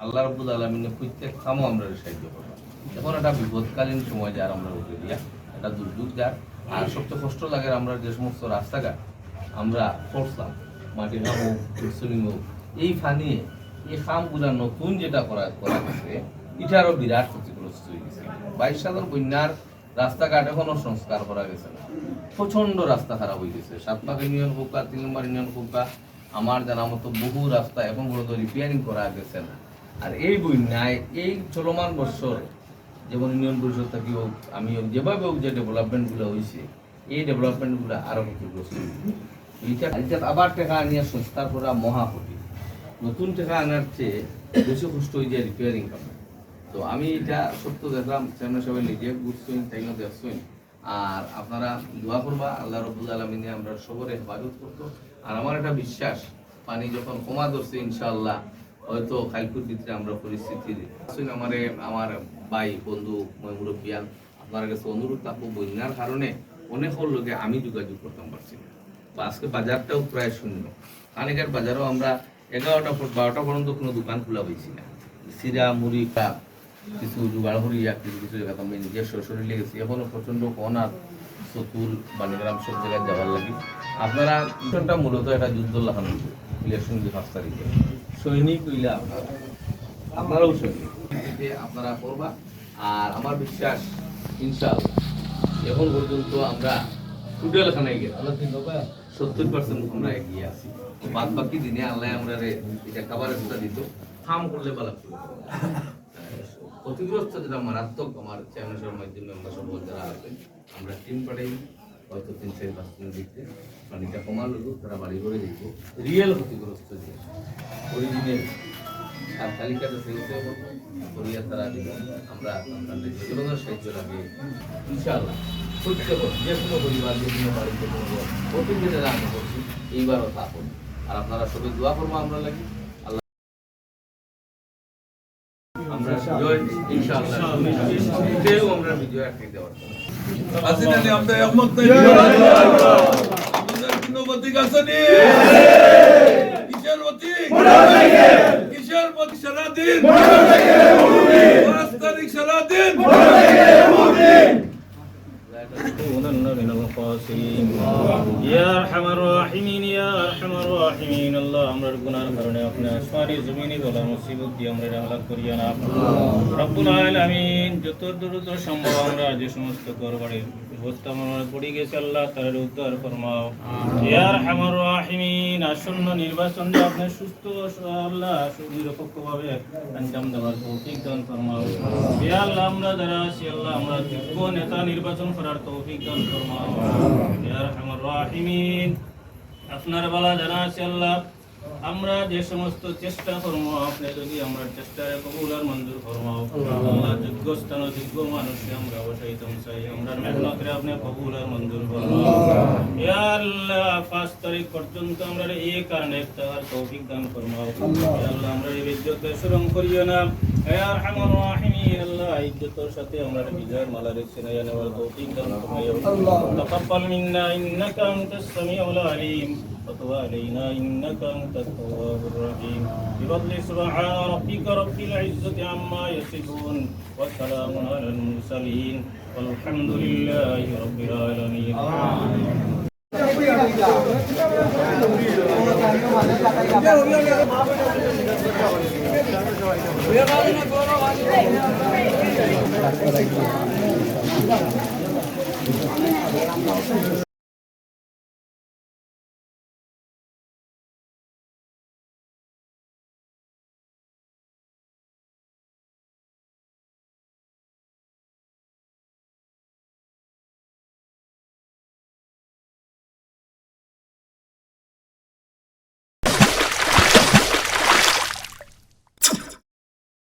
আল্লাহ রাব্বুল আলামিনের প্রত্যেক কামও আমরা সাহায্য করবো। এখন একটা বিপদকালীন সময় যার আমরা উঠে দিয়া একটা দুর্যোগ যার আর সবচেয়ে কষ্ট লাগে আমরা যে সমস্ত রাস্তাঘাট আমরা করছিলাম মাটির কাম হোক সুইমিং হোক এই ফানিয়ে এই কামগুলা নতুন যেটা করা গেছে এটারও বিরাট ক্ষতিগ্রস্ত হয়ে গেছে। 22 সালের বন্যার রাস্তাঘাট এখনো সংস্কার করা গেছে না, প্রচন্ড রাস্তা খারাপ হয়ে গেছে। 7 নং ইউনিয়ন কোকা 3 নম্বর ইউনিয়ন কোকা আমার জানা মতো বহু রাস্তা এখন পর্যন্ত রিপেয়ারিং করা গেছে না। আর এই বন্যায় এই চলমান বছর যেমন ইউনিয়ন পরিষদ থাকি হোক আমি হোক যেভাবে হোক যে ডেভেলপমেন্টগুলো হয়েছে এই ডেভেলপমেন্টগুলো আরও ক্ষতিগ্রস্ত এইটা আবার টাকা আনিয়া সংস্কার করা মহা কঠিন। নতুন টাকা আনার চেয়ে বেশি কষ্ট হয়ে যায় রিপেয়ারিং কামে। তো আমি এটা সত্য দেখলাম চেয়ারম্যান সাহেব নিজে বুঝছেন তাই না দেখছেন। আর আপনারা দোয়া করবা আল্লাহ রাব্বুল আলামিনে আমরা সবরে হেফাজত করতো। আর আমার একটা বিশ্বাস পানি যখন কমা ধরছে ইনশাআল্লাহ হয়তো খাইলপুর ভিতরে আমরা পরিস্থিতির আমার ভাই বন্ধু মুরব্বিয়ান আপনার কাছে অনুরোধ থাকবো বন্যার কারণে অনেক লোকে আমি যোগাযোগ করতাম পারছি না। আজকে বাজারটাও প্রায় শূন্য। কানিকার বাজারও আমরা 11টা 12টা পর্যন্ত কোনো দোকান খোলা হয়েছি না। সিরা মুড়ি কাপ কিছু জোগাড় করিয়া কিছু কিছু জায়গা আমি নিজের শ্বশুরে লেগেছি। এখনো প্রচন্ড কনার চতুর বাণীগ্রাম সব জায়গায় যাওয়ার লাগে। আপনারা মিশনটা মূলত একটা যুদ্ধ লাগানো ইলেকশন 5 তারিখে সৈনিক হইলে আপনারাও সৈনিক আপনারা করবা। আর আমার বিশ্বাস ইনশাআল্লাহ এখন পর্যন্ত আমরা টোটাল খানায় গেছি 70% আমরা এগিয়ে আছি। বাদ বাকি দিনে আল্লাহ আমরা এটা খাবারের কথা দিত কাম করলে ভালো ক্ষতিগ্রস্ত যেটা মারাত্মক আমার চ্যানেলের মাধ্যমে আমরা সব যারা আছেন আমরা টিম পাঠাই হয়তো 3-4-5 দিন দিতে পানিটা কমার লোক তারা বাড়ি করে দিত রিয়েল ক্ষতিগ্রস্ত যে অরিজিনাল আর তালিকাটা সেগুলো করিয়া তারা দিল আমরা আপনাদের যে ধরনের সাহায্য লাগে ইনশাআল্লাহ সত্য যে কোনো পরিবার যে কোনো বাড়িতে কোনো অতীতে যারা আমি করছি এইবারও তা করুন। আর আপনারা সবাই দোয়া করবো আমরা লাগি আল্লাহ আমরা বিজয় ইনশাআল্লাহ আমরা বিজয় আটকে দেওয়ার আসেনি আমরা একমত নাই আমাদের কোনো প্রতীক আসেনি কিসের প্রতীক কিসের প্রতীক সারাদিন 5 তারিখ সারাদিন من الخاسرين يا ارحم الراحمين يا ارحم الراحمين الله আমরার গুনার কারণে আপনি আসমানি জমিনে বলা মুসিবত দিয়ে আমরা হালাক করিয়া না রব্বুল আলামিন যত দ্রুত সম্ভব আমরা যে সমস্ত ঘরবাড়ির ব্যবস্থা আমরা পড়ে গেছে আল্লাহ তার উদ্ধার ফরমাও ইয়া আরহামার রাহিমিন আসন্ন নির্বাচন আপনি সুস্থ আল্লাহ নিরপেক্ষভাবে আঞ্জাম দেওয়ার তৌফিক দান ফরমাও ইয়া আল্লাহ আমরা যারা আছি আল্লাহ আমরা যোগ্য নেতা নির্বাচন করার তৌফিক দান ফরমাও ইয়া আরহামার রাহিমিন আপনার বলা জানা আছে আল্লাহ আমরা যে সমস্ত চেষ্টা করবো আপনি যদি আমরা চেষ্টায় কবুল আর মঞ্জুর ফরমাও আল্লাহ যোগ্য স্থান যোগ্য মানুষকে আমরা বসাইতাম চাই আমরা মেহনতরে আপনি কবুল আর মঞ্জুর ফরমাও ইয়া আল্লাহ 5 তারিখ পর্যন্ত আমরা এই কারণে ইফতার তৌফিক দান ফরমাও ইয়া আল্লাহ আমরা এই ইজ্জতের সুরং করিও না ইয়া আরহামার রাহিমিন আল্লাহ ইজ্জতের সাথে আমরা বিজয়ের মালা রেখে নেওয়ার তৌফিক দান ফরমাও আল্লাহ তাকাব্বাল মিন্না ইন্নাকা আনতাস সামিউল আলিম وتب علينا إنك أنت التواب الرحيم بفضل سبحان ربك رب العزة عما يصفون والسلام على المرسلين والحمد لله رب العالمين Gracias.